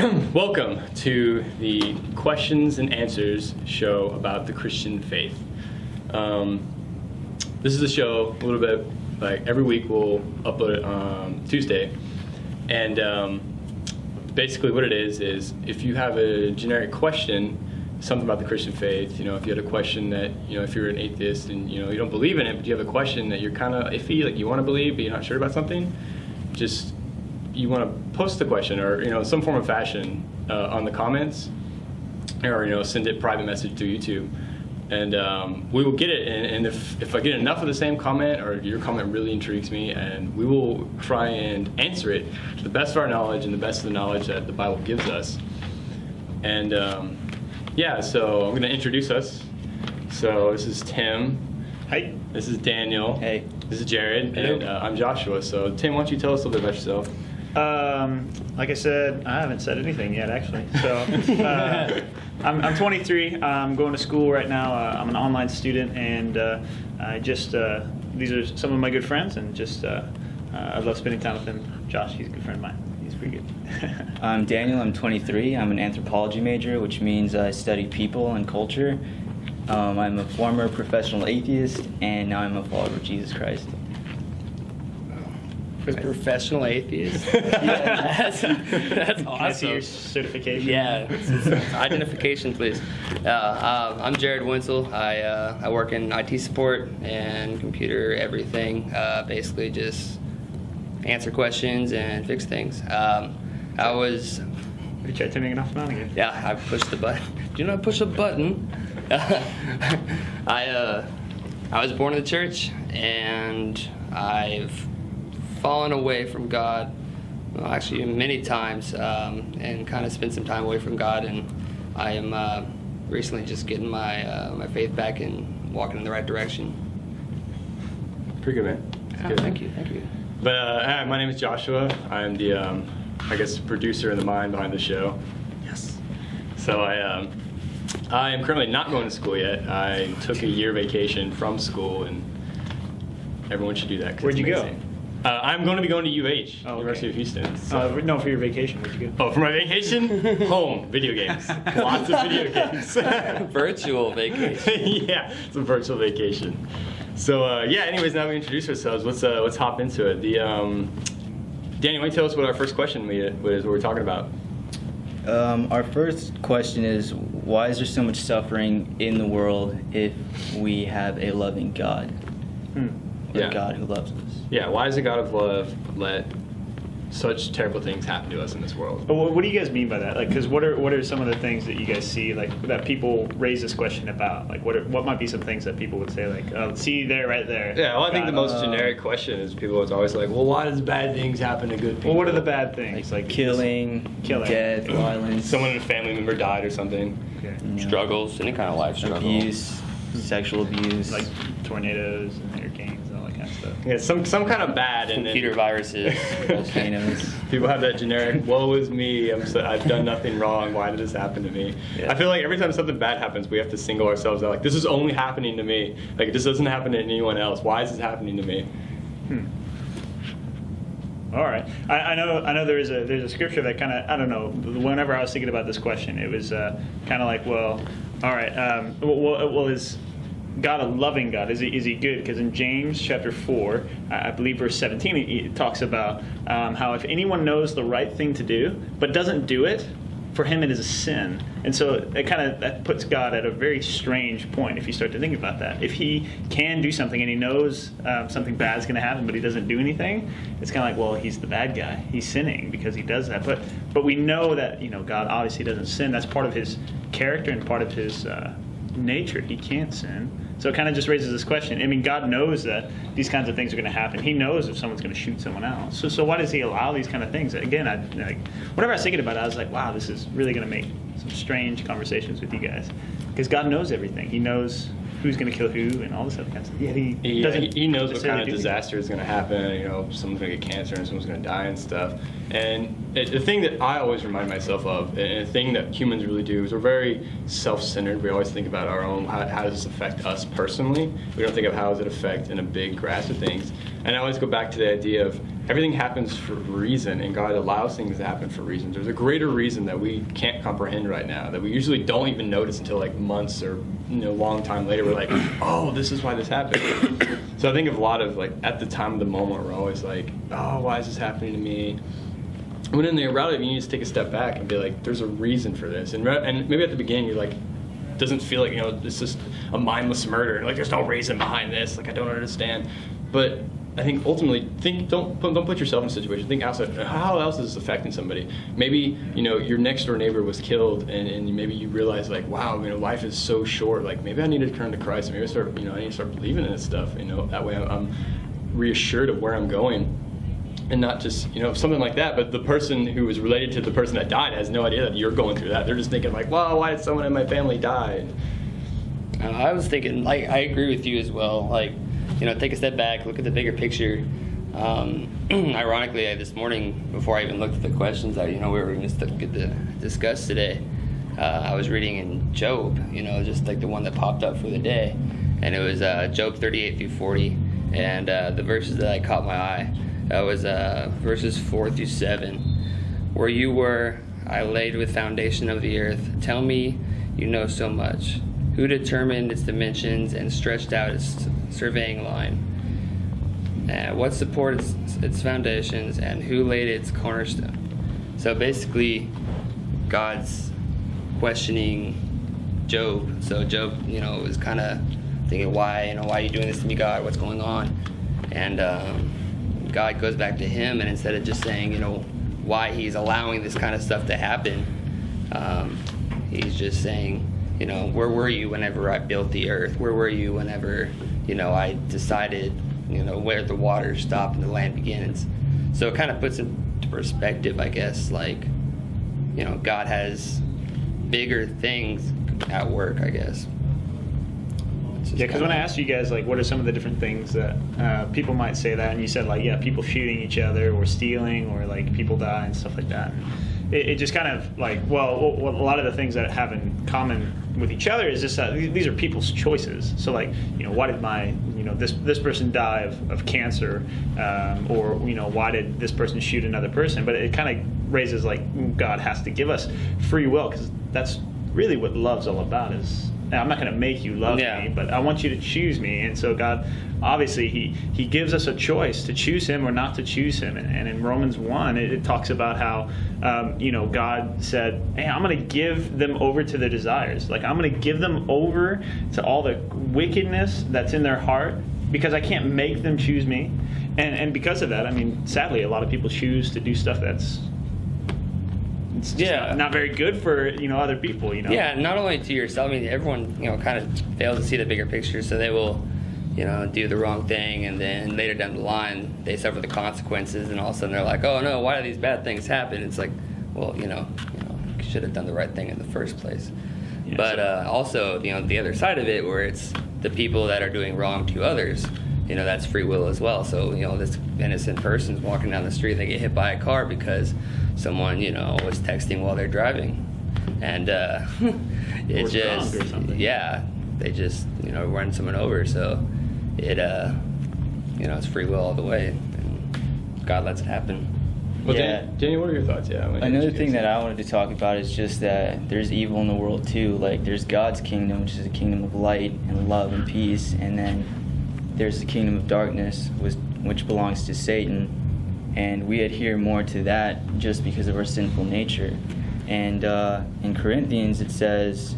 Welcome to the questions and answers show about the Christian faith. This is a show a little bit like every week we'll upload it on Tuesday, and basically what it is if you have a generic question, something about the Christian faith, if you had a question that, if you're an atheist and you don't believe in it, but you have a question that you're kind of iffy, like you want to believe but you're not sure about something, just you want to post the question or some form of fashion on the comments, or send it private message through YouTube, and we will get it. And if I get enough of the same comment or your comment really intrigues me, and we will try and answer it to the best of our knowledge and the best of the knowledge that the Bible gives us. And yeah, so I'm going to introduce us. So this is Tim. Hi. This is Daniel. Hey. This is Jared. Hello. And I'm Joshua. So Tim, why don't you tell us a little bit about yourself? Like I said, I haven't said anything yet, actually. So I'm 23. I'm going to school right now. I'm an online student, and I just these are some of my good friends, and just I love spending time with them. Josh, he's a good friend of mine. He's pretty good. I'm Daniel. I'm 23. I'm an anthropology major, which means I study people and culture. I'm a former professional atheist, and now I'm a follower of Jesus Christ. A professional atheist? Yeah. That's Can I see your awesome. certification? Yeah, identification, please. I'm Jared Winsel. I work in IT support and computer everything. Basically, just answer questions and fix things. I was. You try turning it off and on again. Yeah, I pushed the button. Do you know I push a button? I was born in the church, and I've fallen away from God, well, actually many times, and kind of spent some time away from God, and I am recently just getting my faith back and walking in the right direction. Pretty good, man. Oh, Good. thank you. But hi, my name is Joshua. I'm the, producer and the mind behind the show. Yes. So I am currently not going to school yet. I took a year vacation from school, and everyone should do that. 'Cause Where'd it's you go? amazing. I'm going to be going to UH, Oh, okay. University of Houston. So. No, for your vacation, where'd you go? Oh, for my vacation? Home, video games. Lots of video games. Virtual vacation. Yeah, it's a virtual vacation. So anyways, now we introduce ourselves. Let's hop into it. Danny, why don't you tell us what our first question is, what we're talking about? Our first question is, why is there so much suffering in the world if we have a loving God? Or Yeah. a God who loves us? Yeah, why does the God of love let such terrible things happen to us in this world? But what do you guys mean by that? Like, because what are some of the things that you guys see, like, that people raise this question about? Like, what might be some things that people would say, like, see there, right there? Yeah, well, I think God. the most generic question is people is always like, well, why does bad things happen to good people? Well, what are the bad things? Like Killing, death, violence, Someone in a family member died or something. Okay. Struggles, any kind of life struggle. abuse, sexual abuse. Like tornadoes and hurricanes and all that kind of stuff. Yeah, some kind of bad, and Computer then viruses. volcanoes. people have that generic, woe is me, I've done nothing wrong, why did this happen to me? Yeah. I feel like every time something bad happens, we have to single ourselves out, like, this is only happening to me. Like, this doesn't happen to anyone else. Why is this happening to me? All right. I know there's a scripture that kind of, I don't know, whenever I was thinking about this question, it was kind of like, well, all right, well, is God a loving God? Is he good? Because in James chapter 4, I believe verse 17, it talks about how if anyone knows the right thing to do but doesn't do it, for him it is a sin. And so that puts God at a very strange point if you start to think about that. If he can do something and he knows something bad is going to happen but he doesn't do anything, it's kind of like, well, he's the bad guy. He's sinning because he does that. But we know that God obviously doesn't sin. That's part of his character and part of his nature. He can't sin. So it kind of just raises this question. I mean, God knows that these kinds of things are going to happen. He knows if someone's going to shoot someone else. So why does he allow these kind of things? Again, whenever I was thinking about it, I was like, wow, this is really going to make some strange conversations with you guys. Because God knows everything. He knows who's going to kill who and all this other kind of stuff. Yet He knows what kind of do disaster is going to happen. Someone's going to get cancer and someone's going to die and stuff. And the thing that I always remind myself of, and a thing that humans really do, is we're very self-centered. We always think about our own, how does this affect us personally? We don't think of how does it affect in a big grasp of things. And I always go back to the idea of everything happens for a reason, and God allows things to happen for reasons. There's a greater reason that we can't comprehend right now, that we usually don't even notice until like months or long time later. We're like, oh, this is why this happened. So I think of a lot of like at the time of the moment, we're always like, oh, why is this happening to me? When in the reality, you need to take a step back and be like, there's a reason for this. And maybe at the beginning, you're like, doesn't feel like, it's just a mindless murder. Like, there's no reason behind this. Like, I don't understand. But I think ultimately, don't put yourself in a situation. Think outside. How else is this affecting somebody? Maybe, your next door neighbor was killed, and maybe you realize, like, wow, life is so short. Like, maybe I need to turn to Christ. Maybe I need to start believing in this stuff. That way I'm reassured of where I'm going. And not just, something like that, but the person who was related to the person that died has no idea that you're going through that. They're just thinking like, wow, why did someone in my family die? I was thinking, like, I agree with you as well. Like, take a step back, look at the bigger picture. Ironically, this morning, before I even looked at the questions that, we were going to discuss today, I was reading in Job, just like the one that popped up for the day. And it was Job 38 through 40. And the verses that I caught my eye, that was verses 4 through 7. Where you were, I laid the foundation of the earth. Tell me you know so much. Who determined its dimensions and stretched out its surveying line? What supported its foundations, and who laid its cornerstone? So basically, God's questioning Job. So Job, was kind of thinking, why are you doing this to me, God? What's going on? And God goes back to him, and instead of just saying, why he's allowing this kind of stuff to happen, he's just saying, where were you whenever I built the earth? Where were you whenever, I decided, where the waters stop and the land begins? So it kind of puts into perspective, I guess, like, God has bigger things at work, I guess. Yeah, because when I asked you guys, like, what are some of the different things that people might say that, and you said, like, yeah, people shooting each other or stealing or, like, people die and stuff like that. It just kind of, like, well, a lot of the things that have in common with each other is just that these are people's choices. So, like, why did this person die of cancer? Or, why did this person shoot another person? But it kind of raises, like, God has to give us free will, because that's really what love's all about is... I'm not going to make you love me, but I want you to choose me. And so God, obviously, he gives us a choice to choose him or not to choose him. And in Romans 1, it talks about how, God said, hey, I'm going to give them over to their desires. Like, I'm going to give them over to all the wickedness that's in their heart, because I can't make them choose me. And because of that, sadly, a lot of people choose to do stuff that's not very good for other people. Yeah, not only to yourself. Everyone kind of fails to see the bigger picture, so they will do the wrong thing, and then later down the line they suffer the consequences, and all of a sudden they're like, oh no, why do these bad things happen? It's like, well, you should have done the right thing in the first place. Yeah, but also the other side of it, where it's the people that are doing wrong to others, that's free will as well. So this innocent person's walking down the street, they get hit by a car because someone was texting while they're driving, and it just or something. They just run someone over. So it it's free will all the way, and God lets it happen. Well, Danny, what are your thoughts? Another thing that I wanted to talk about is just that there's evil in the world too. Like, there's God's kingdom, which is a kingdom of light and love and peace, and then there's the kingdom of darkness, which belongs to Satan, and we adhere more to that just because of our sinful nature. And in Corinthians it says,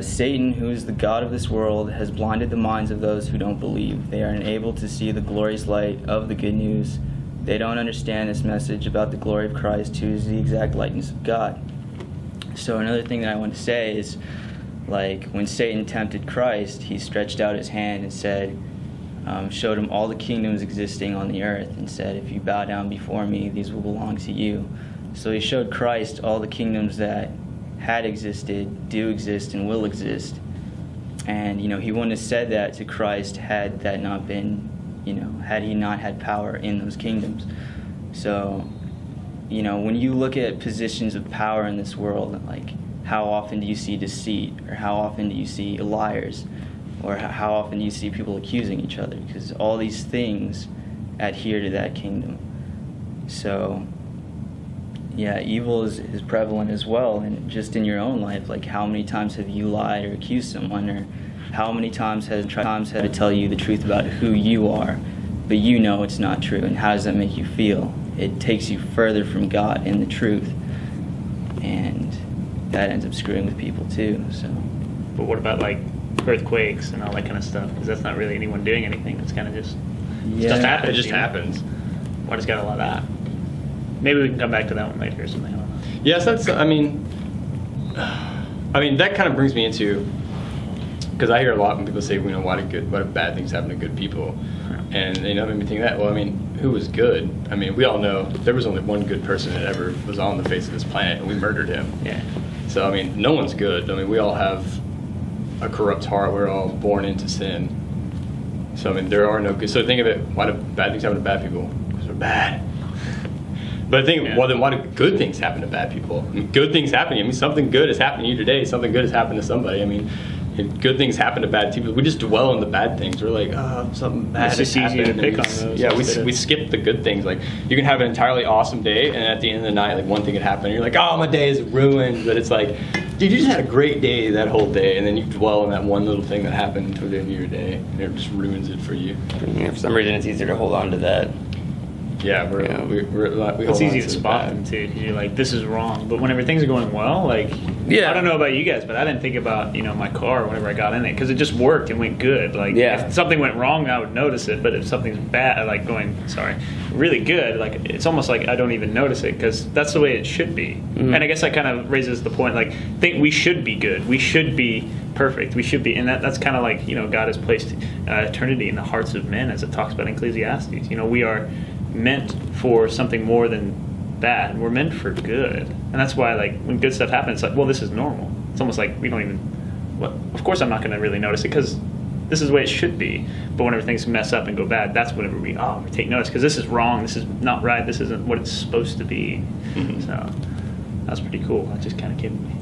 Satan, who is the god of this world, has blinded the minds of those who don't believe. They are unable to see the glorious light of the good news. They don't understand this message about the glory of Christ, who is the exact likeness of God. So another thing that I want to say is, like, when Satan tempted Christ, he stretched out his hand and said, showed him all the kingdoms existing on the earth, and said, if you bow down before me, these will belong to you. So he showed Christ all the kingdoms that had existed, do exist, and will exist. And he wouldn't have said that to Christ had that not been, had he not had power in those kingdoms. So when you look at positions of power in this world, like, how often do you see deceit, or how often do you see liars, or how often do you see people accusing each other? Because all these things adhere to that kingdom. So, yeah, evil is prevalent as well, and just in your own life. Like, how many times have you lied or accused someone, or how many times has to tell you the truth about who you are, but you know it's not true, and how does that make you feel? It takes you further from God and the truth, and that ends up screwing with people too. So, But what about like earthquakes and all that kind of stuff? Because that's not really anyone doing anything. It's kind of just stuff happens. It just you know? happens. Why just got a lot of that? Maybe we can come back to that one later or something. I don't know. Yes, that's. I mean, that kind of brings me into, because I hear a lot when people say, why do bad things happen to good people, and it made me think that. Well, I mean, who was good? I mean, we all know there was only one good person that ever was on the face of this planet, and we murdered him. Yeah. So I mean, no one's good. I mean, we all have a corrupt heart. We're all born into sin. So I mean, there are no good. So think of it. Why do bad things happen to bad people? Because they're bad. But I think, well, then why do good things happen to bad people? I mean, good things happen. I mean, something good has happened to you today. Something good has happened to somebody. I mean, if good things happen to bad people. We just dwell on the bad things. We're like, something bad It's has just easier to happened. pick on those. Yeah, we skip the good things. Like, you can have an entirely awesome day, and at the end of the night, like, one thing could happen. And you're like, my day is ruined. But it's like, dude, you just had a great day that whole day, and then you dwell on that one little thing that happened toward the end of your day, and it just ruins it for you. Yeah, for some reason, it's easier to hold on to that. Yeah, we It's easy to spot them too, because you're like, this is wrong. But whenever things are going well, like, Yeah. I don't know about you guys, but I didn't think about my car whenever I got in it, because it just worked and went good. Like, if something went wrong, I would notice it. But if something's bad, like really good, like it's almost like I don't even notice it, because that's the way it should be. Mm-hmm. And I guess that kind of raises the point, like, think we should be good, we should be perfect, we should be, and that's kind of like God has placed eternity in the hearts of men, as it talks about in Ecclesiastes. We are meant for something more than bad. We're meant for good, and that's why, like, when good stuff happens, it's like, well, this is normal. It's almost like we don't even. Well, of course, I'm not going to really notice it, because this is the way it should be. But whenever things mess up and go bad, that's whenever we take notice, because this is wrong. This is not right. This isn't what it's supposed to be. Mm-hmm. So that's pretty cool. That just kind of came to me.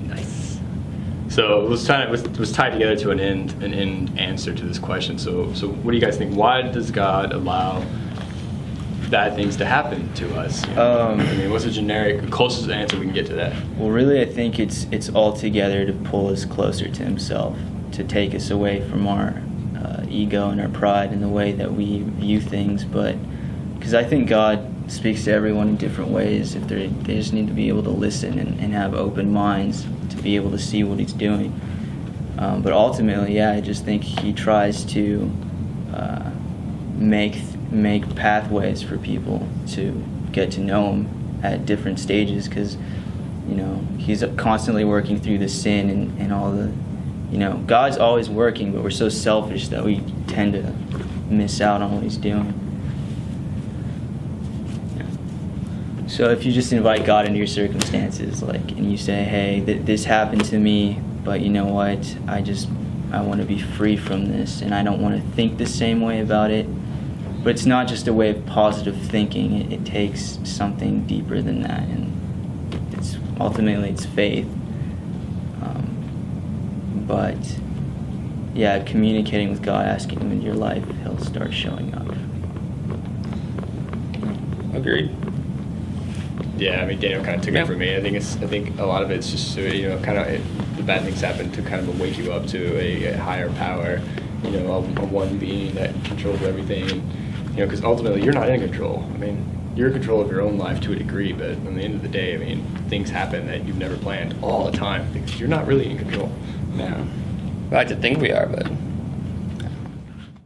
Nice. So it was tied together to an end answer to this question. So what do you guys think? Why does God allow bad things to happen to us? I mean, what's the closest answer we can get to that? well, really, I think it's all together to pull us closer to Himself, to take us away from our ego and our pride and the way that we view things. But because I think God speaks to everyone in different ways. If they just need to be able to listen and have open minds to be able to see what He's doing. But ultimately, I just think He tries to make pathways for people to get to know Him at different stages, because He's constantly working through the sin and all the God's always working, but we're so selfish that we tend to miss out on what He's doing. So if you just invite God into your circumstances, and you say, hey, this happened to me, but you know what, I want to be free from this, and I don't want to think the same way about it. But it's not just a way of positive thinking. It takes something deeper than that, and ultimately it's faith. But yeah, communicating with God, asking Him into your life, He'll start showing up. Agreed. Yeah, I mean, Daniel kind of took it from me. I think a lot of it's just the bad things happen to kind of wake you up to a higher power, a one being that controls everything. Because ultimately you're not in control. I mean, you're in control of your own life to a degree, but at the end of the day, I mean, things happen that you've never planned all the time because you're not really in control. Yeah. I like to think we are, but